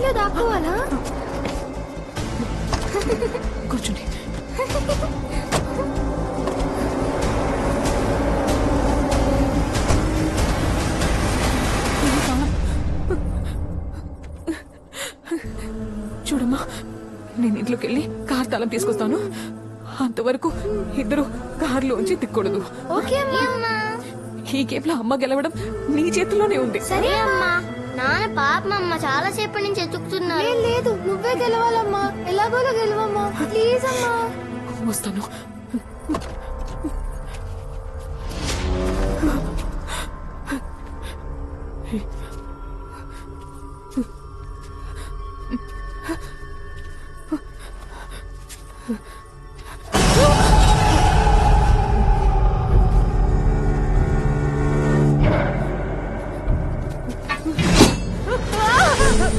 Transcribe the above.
Video దాక్కోవాలా? కూర్చోండి. చూడమ్మా, నేను ఇంట్లోకి వెళ్ళి కార్ తాళం తీసుకొస్తాను. అంతవరకు ఇద్దరు కారులోంచి దిక్కూడదు. ఓకే అమ్మా. ఈ గేమ్ లో అమ్మ గెలవడం నీ చేతిలోనే ఉంది. సరే అమ్మా. నాన్న పాపం అమ్మ చాలా సేపటి నుంచి ఎత్తుకుతున్నారు. లేదు, నువ్వే గెలవాలమ్మా. ఎలాగోలా గెలవమ్మా, ప్లీజ్ అమ్మా. వస్తాను.